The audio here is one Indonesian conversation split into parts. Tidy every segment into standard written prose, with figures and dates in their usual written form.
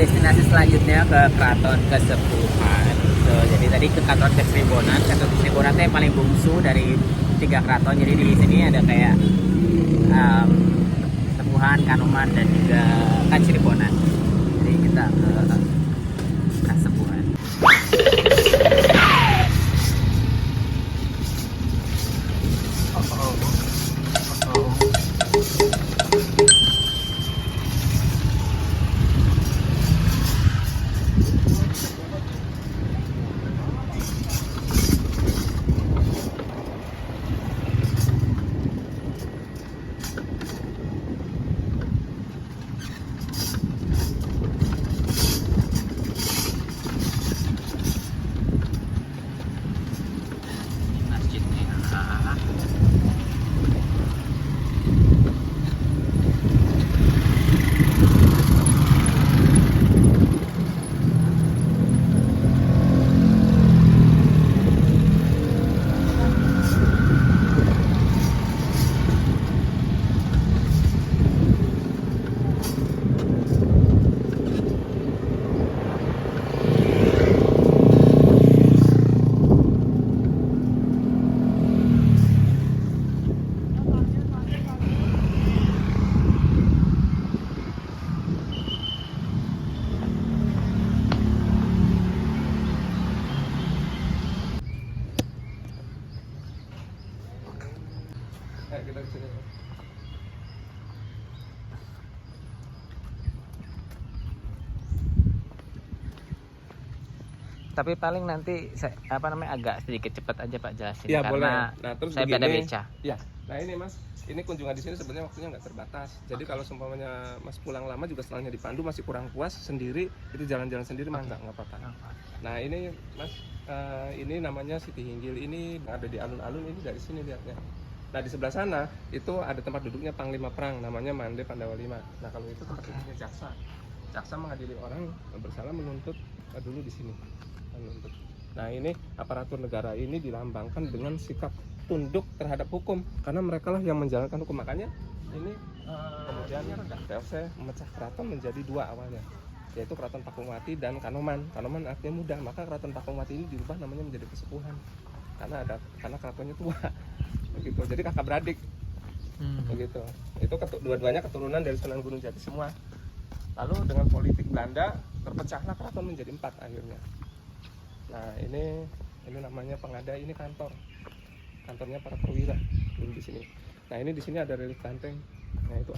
destinasi selanjutnya ke Keraton Kesepuhan. So, jadi tadi ke Keraton Kesribonan. Keraton Kesribonan itu yang paling bungsu dari 3 keraton. Jadi di sini ada kayak Kesepuhan, Kanoman, dan juga Kaciribonan. Jadi kita ke Kesepuhan. Tapi paling nanti agak sedikit cepat aja Pak jelasin Ya, karena boleh. Nah, terus saya beda begini. beca. Ya, nah ini Mas, ini kunjungan di sini sebenarnya waktunya nggak terbatas. Jadi kalau seumpamanya Mas pulang lama juga setelahnya dipandu masih kurang puas sendiri, itu jalan-jalan sendiri mah nggak apa-apa. Nah ini Mas, ini namanya Siti Hinggil, ini ada di alun-alun, ini dari sini lihatnya. Nah di sebelah sana itu ada tempat duduknya Panglima Perang, namanya Mande Pandawa V. Nah kalau itu tempat duduknya jaksa. Jaksa mengadili orang bersalah menuntut dulu di sini. Menuntut. Nah ini aparatur negara ini dilambangkan dengan sikap tunduk terhadap hukum karena mereka lah yang menjalankan hukum. Makanya ini kemudian POC memecah keraton menjadi 2 awalnya, yaitu Keraton Pakumwati dan Kanoman. Kanoman artinya muda, maka Keraton Pakumwati ini dirubah namanya menjadi Kesepuhan karena keratonnya tua begitu. Jadi kakak beradik begitu. Itu dua-duanya keturunan dari Sunan Gunung Jati semua. Lalu dengan politik Belanda terpecahlah keraton menjadi 4 akhirnya. Nah ini namanya Pengada, ini kantornya para perwira dulu di sini. Nah ini di sini ada relief banteng. Nah itu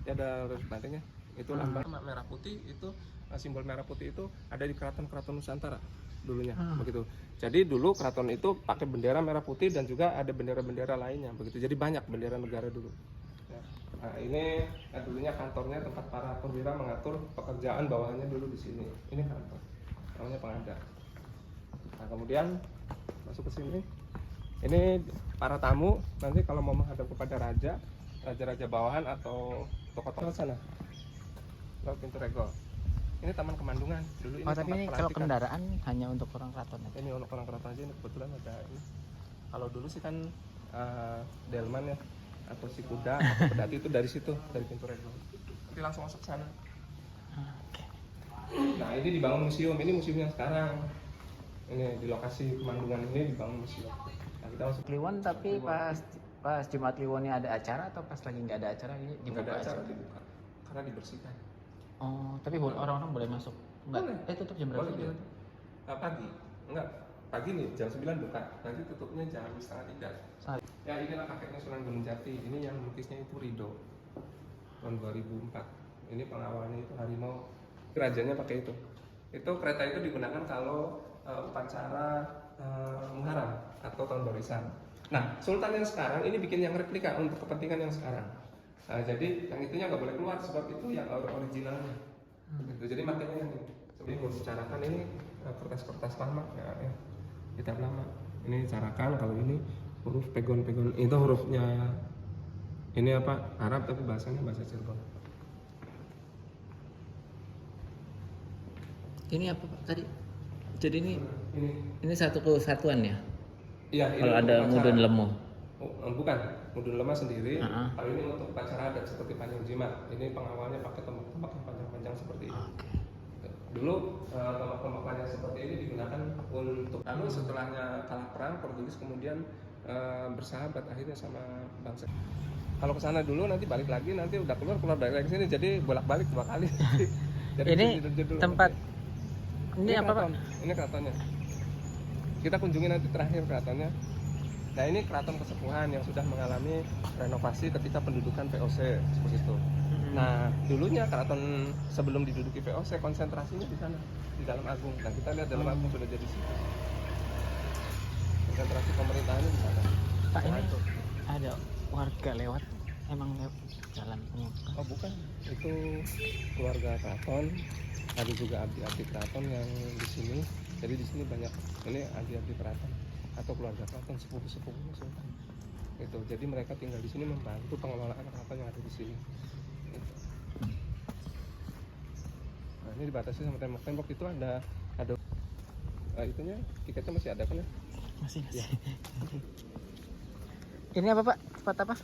ada relief bantengnya. Itu lambang merah putih, itu simbol merah putih itu ada di keraton Nusantara dulunya begitu. Jadi dulu keraton itu pakai bendera merah putih dan juga ada bendera-bendera lainnya begitu. Jadi banyak bendera negara dulu. Nah ini dulunya kantornya tempat para perwira mengatur pekerjaan bawahannya dulu di sini. Ini kantor namanya Pengada. Nah kemudian masuk ke sini, ini para tamu nanti kalau mau menghadap kepada raja bawahan atau tokoh-tokoh sana lewat pintu regol. Ini Taman Kemandungan dulu. Ini Tapi ini kalau kendaraan hanya untuk orang keraton aja. Ini untuk orang keraton aja, ini kebetulan ada ini. Kalau dulu sih kan delman ya, atau si kuda atau pedati itu dari situ, dari pintu regol. Nanti langsung masuk sana. Nah ini dibangun museum, ini museum yang sekarang. Ini di lokasi Kemandungan ini dibangun museum. Nah, kita masuk Kliwon, tapi pas Jumat Kliwonnya ada acara atau pas lagi nggak ada acara ini dibuka aja? Dibuka karena dibersihkan. Oh, tapi orang-orang boleh masuk? Enggak? Tutup jam berapa? Boleh. Pagi? Enggak. Pagi nih jam 9 buka. Nanti tutupnya jam 2:30. Ya inilah kakeknya Sunan Gunung Jati. Ini yang melukisnya itu Ridho. Tahun 2004. Ini pengawalnya itu harimau. Rajanya pakai itu. Itu kereta itu digunakan kalau upacara Muharram atau tahun baru Islam. Nah, Sultan yang sekarang ini bikin yang replika untuk kepentingan yang sekarang. Jadi yang itunya nggak boleh keluar, sebab itu yang originalnya. Jadi makanya ini bicarakan ini kertas-kertas lama ya, kitab lama. Ini carakan, kalau ini huruf pegon itu hurufnya ini apa Arab tapi bahasanya bahasa Cirebon. Ini apa Pak tadi? Jadi ini satu kesatuan ya? Iya. Kalau ada mudun lemo. Bukan, mudun lemah sendiri. Kalau ini untuk upacara adat seperti Panjang Jimat. Ini pengawalnya pakai tombak yang panjang-panjang yang seperti ini. Oke. Dulu tombak-tombak yang seperti ini digunakan untuk, lalu setelahnya kalah perang Portugis kemudian bersahabat akhirnya sama bangsa. Kalau ke sana dulu nanti balik lagi, nanti udah keluar balik lagi sini, jadi bolak-balik 2 kali. Jadi Ini dulu, tempat nanti. ini apa Pak? keraton. Ini keratonnya. Kita kunjungi nanti terakhir keratonnya. Nah ini keraton kesepuhan yang sudah mengalami renovasi ketika pendudukan VOC seperti itu. Nah dulunya keraton sebelum diduduki VOC konsentrasinya di sana, di dalam agung. Nah kita lihat dalam agung sudah jadi situ. Konsentrasi pemerintahannya di sana. Pak, Nah, ini itu. ada warga lewat, emang lewat jalan umum. Oh bukan, itu keluarga keraton, ada juga abdi-abdi keraton yang di sini. Jadi di sini banyak, ini abdi-abdi keraton atau keluarga keraton, sepupu-sepupunya sultan. Itu. Jadi mereka tinggal di sini membantu pengelolaan keraton yang ada di sini. Itu. Nah ini dibatasi sama tembok-tembok itu ada itunya, tiketnya masih ada kan ya? Masih. Ya. Ini apa Pak? Tempat apa?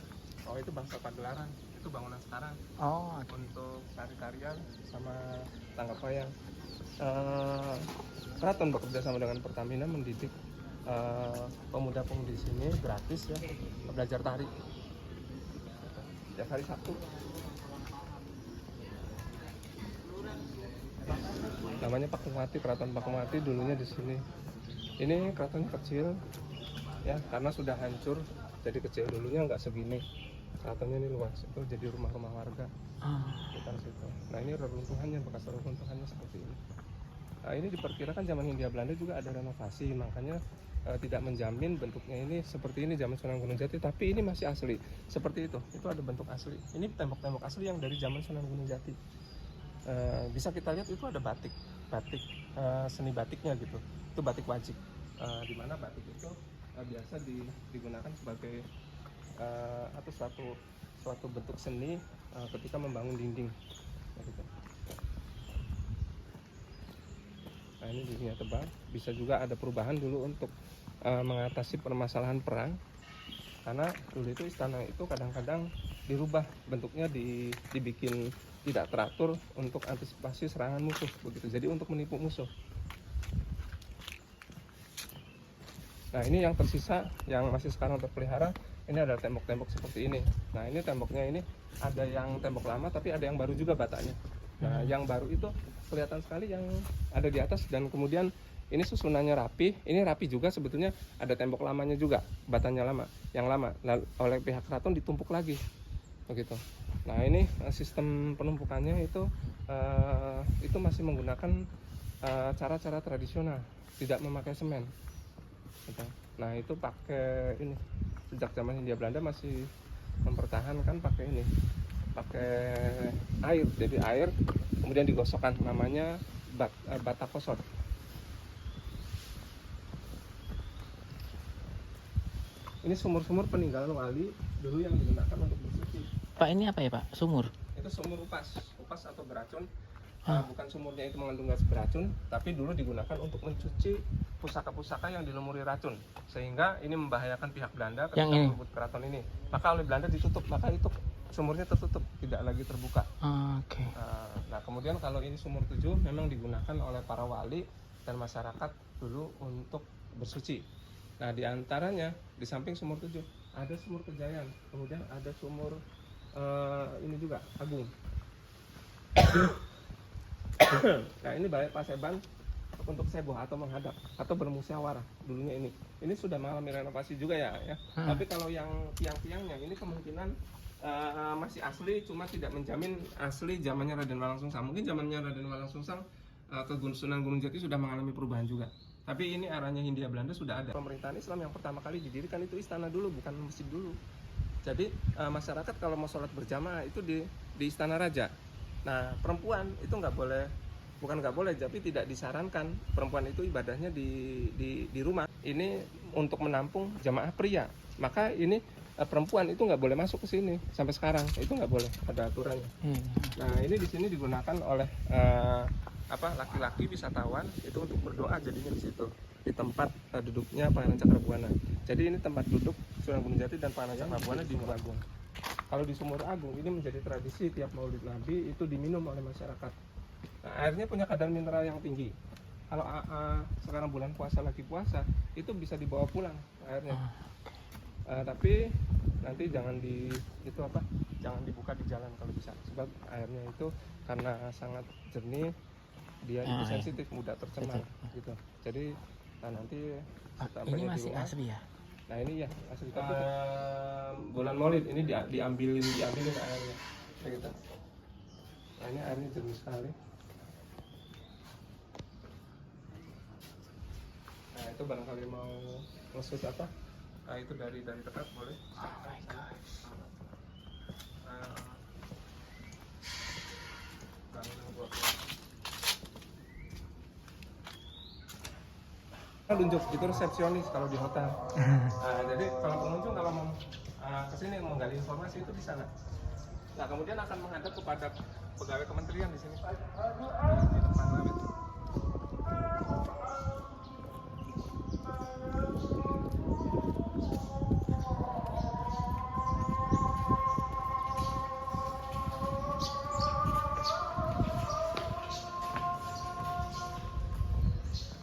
Oh itu bangsa Pagelaran, itu bangunan sekarang. Oh, Untuk tari-tarian sama tanggap wayang. Keraton bekerja sama dengan Pertamina mendidik pemuda-pemudi di sini gratis ya, belajar tari. Setiap hari Sabtu. Namanya Pakumati, Keraton Pakumati dulunya di sini. Ini keratonnya kecil ya, karena sudah hancur, jadi kecil. Dulunya nggak segini. Keratonnya ini luas, itu jadi rumah-rumah warga. Bukan situ. Nah ini reruntuhannya, bekas reruntuhannya seperti ini. Nah, ini diperkirakan zaman Hindia Belanda juga ada renovasi, makanya tidak menjamin bentuknya ini seperti ini zaman Sunan Gunung Jati, tapi ini masih asli seperti itu ada bentuk asli. Ini tembok-tembok asli yang dari zaman Sunan Gunung Jati. Bisa kita lihat itu ada batik seni batiknya gitu, itu batik wajik, di mana batik itu biasa digunakan sebagai atau suatu bentuk seni ketika membangun dinding gitu. Nah ini dindingnya tebal, bisa juga ada perubahan dulu untuk mengatasi permasalahan perang, karena dulu itu istana itu kadang-kadang dirubah bentuknya, dibikin tidak teratur untuk antisipasi serangan musuh begitu, jadi untuk menipu musuh. Nah ini yang tersisa yang masih sekarang terpelihara, ini ada tembok-tembok seperti ini. Nah ini temboknya ini ada yang tembok lama tapi ada yang baru juga batanya. Nah yang baru itu kelihatan sekali yang ada di atas, dan kemudian ini susunannya rapi. Ini rapi juga sebetulnya, ada tembok lamanya juga, batanya lama, yang lama. Lalu oleh pihak keraton ditumpuk lagi begitu. Nah ini sistem penumpukannya itu masih menggunakan cara-cara tradisional, tidak memakai semen gitu. Nah itu pakai ini, sejak zaman Hindia Belanda masih mempertahankan pakai ini, pakai air. Jadi air kemudian digosokkan, namanya bata kosor. Ini sumur-sumur peninggalan wali dulu yang digunakan untuk bersuci. Pak, ini apa ya Pak? Sumur? Itu sumur upas atau beracun. Bukan sumurnya itu mengandung gas beracun, tapi dulu digunakan untuk mencuci pusaka-pusaka yang dilumuri racun, sehingga ini membahayakan pihak Belanda ketika merebut keraton ini. Maka oleh Belanda ditutup, maka itu sumurnya tertutup, tidak lagi terbuka. Oke. Nah kemudian kalau ini sumur 7 memang digunakan oleh para wali dan masyarakat dulu untuk bersuci. Nah diantaranya di samping sumur 7 ada sumur Kejayan, kemudian ada sumur ini juga Agung. Nah ini balai Paseban untuk seboh atau menghadap atau bermusyawarah dulunya ini. Ini sudah mengalami renovasi juga ya. Tapi kalau yang tiang-tiangnya ini kemungkinan masih asli, cuma tidak menjamin asli zamannya Raden Walang Sungsang. Mungkin zamannya Raden Walang Sungsang ke Sunan Gunung Jati sudah mengalami perubahan juga. Tapi ini arahnya Hindia Belanda sudah ada. Pemerintahan Islam yang pertama kali didirikan itu istana dulu, bukan masjid dulu. Jadi masyarakat kalau mau sholat berjamaah itu di istana raja. Nah perempuan itu nggak boleh, bukan nggak boleh, tapi tidak disarankan perempuan itu ibadahnya di rumah. Ini untuk menampung jamaah pria. Maka ini perempuan itu nggak boleh masuk ke sini sampai sekarang, itu nggak boleh, ada aturannya. Nah ini di sini digunakan oleh laki-laki wisatawan itu untuk berdoa, jadinya di situ, di tempat duduknya Pangeran Cakrabuana. Jadi ini tempat duduk Sunan Gunung Jati dan Pangeran Cakrabuana di Sumur Agung. Kalau di Sumur Agung ini menjadi tradisi tiap Maulid Nabi itu diminum oleh masyarakat Nah, airnya punya kadar mineral yang tinggi. Kalau sekarang bulan puasa lagi puasa, itu bisa dibawa pulang airnya. Tapi nanti jangan jangan dibuka di jalan kalau bisa, sebab airnya itu karena sangat jernih, dia itu sensitif, mudah tercemar gitu. Jadi nanti ini masih asli ya? Nah ini ya asli. Tapi bulan Maulid ini diambilin airnya gitu. Nah ini airnya jernih sekali. Nah itu barangkali mau ngesut apa? Nah itu dari dekat boleh. Oh my gosh. Lunjuk itu resepsionis kalau di hotel. Jadi kalau pengunjung kalau mau kesini mau gali informasi itu di sana. Nah kemudian akan menghadap kepada pegawai kementerian di sini. Di depan labit.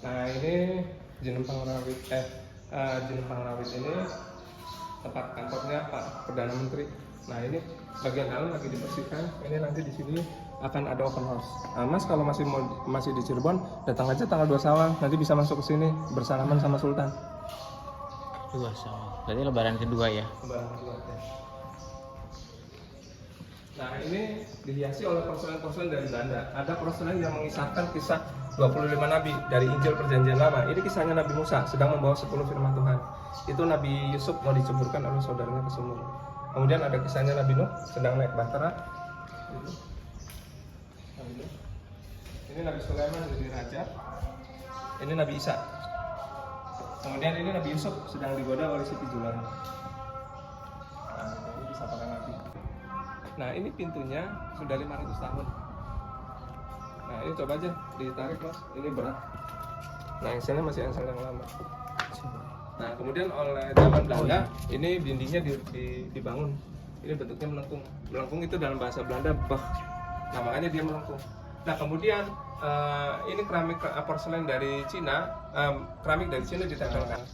Nah ini Jenempang Rawit ini tempat kantornya Pak Perdana Menteri. Nah ini bagian dalam lagi dibersihkan. Ini nanti di sini akan ada open house. Nah, Mas kalau masih di Cirebon, datang aja tanggal 2 Syawal. Nanti bisa masuk ke sini bersalaman sama Sultan. 2 Syawal. Berarti lebaran kedua ya? Lebaran kedua ya. Nah ini dihiasi oleh porselen-porselen dari Belanda. Ada porselen yang mengisahkan kisah 25 nabi dari Injil Perjanjian Lama. Ini kisahnya Nabi Musa sedang membawa 10 firman Tuhan. Itu Nabi Yusuf mau diceburkan oleh saudaranya ke sumur. Kemudian ada kisahnya Nabi Nuh sedang naik bahtera. Ini Nabi Sulaiman jadi raja. Ini Nabi Isa. Kemudian ini Nabi Yusuf sedang digoda oleh Siti Zulaikha. Nah, ini kisah para nabi. Nah, ini pintunya sudah 500 tahun. Nah, ini coba aja ditarik, Mas. Ini berat. Nah, engselnya masih engsel yang lama. Nah, kemudian oleh zaman Belanda, ini dindingnya dibangun. Ini bentuknya melengkung. Melengkung itu dalam bahasa Belanda bah. Nah, makanya dia melengkung. Nah, kemudian ini keramik porselen dari Cina, keramik dari Cina ditempelkan.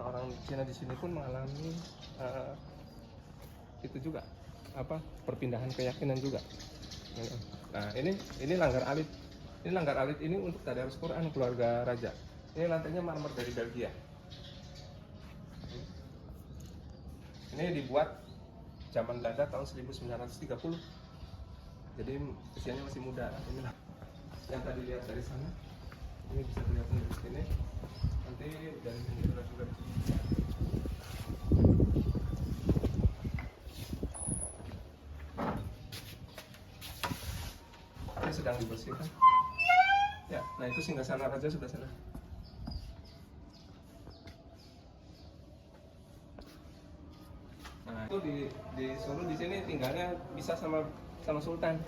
Orang Cina di sini pun mengalami itu juga, perpindahan keyakinan juga. Nah, ini langgar alit. Ini langgar alit ini untuk tadarus Quran keluarga raja. Ini lantainya marmer dari Belgia. Ini dibuat zaman Belanda tahun 1930. Jadi usianya masih muda. Ini yang tadi lihat dari sana. Ini bisa kelihatan dari sini. Nanti dari sini juga ini sedang dibersihkan. Ya, nah itu singgasana raja sudah sana. Nah, itu di Solo di sini tinggalnya bisa sama Sultan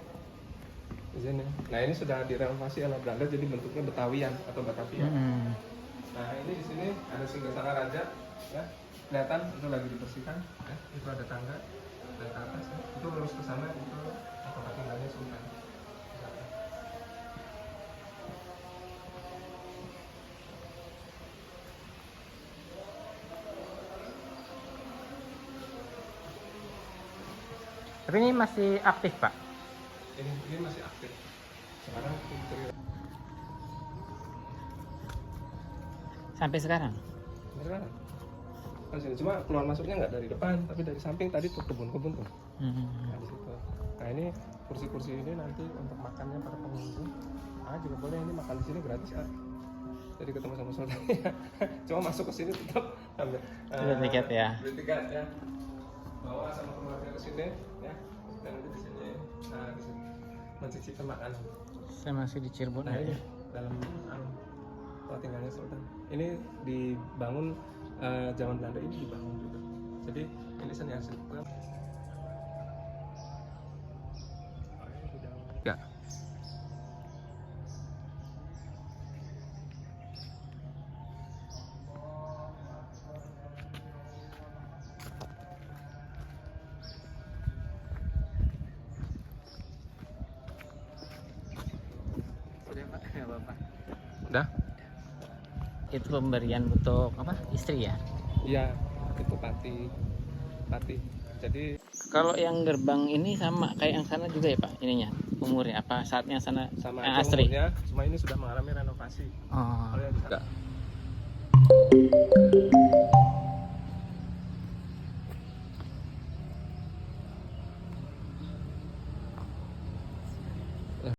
di sini. Nah, ini sudah direnovasi oleh Belanda jadi bentuknya Betawian atau Batavia. Nah, ini di sini ada singgasana raja, ya. Kelihatan itu lagi dibersihkan, ya. Itu ada tangga dari atas, ya. Itu lurus ke sana itu tempat tinggalnya Sultan. Tapi ini masih aktif, Pak? Ini masih aktif. Sekarang Sampai sekarang? sekarang. Cuma keluar masuknya nggak dari depan, tapi dari samping tadi tuh kebun-kebun tuh. Nah, di situ. Nah, ini kursi-kursi ini nanti untuk makannya para pengunjung. Juga boleh ini makan di sini gratis, Jadi ketemu sama Sultan. Cuma masuk ke sini tetap ambil tiket ya. Beli tiket ya. Bawa sama keluarga ke sini ya. Dan di sini di sini mencicipi makanan. Saya masih di Cirebon. Nah, ini dalam tempat tinggalnya Sultan. Ini dibangun zaman Belanda, ini dibangun juga. Jadi ini seni arsitektur. Ya. Pak? Udah? Itu pemberian untuk apa? Istri ya? Iya, itu pati. Jadi Kalau yang gerbang ini sama kayak yang sana juga ya Pak ininya? Umurnya apa saatnya sana sama yang aja asri? umurnya, cuma ini sudah mengalami renovasi. Oh. Kalau yang di sana-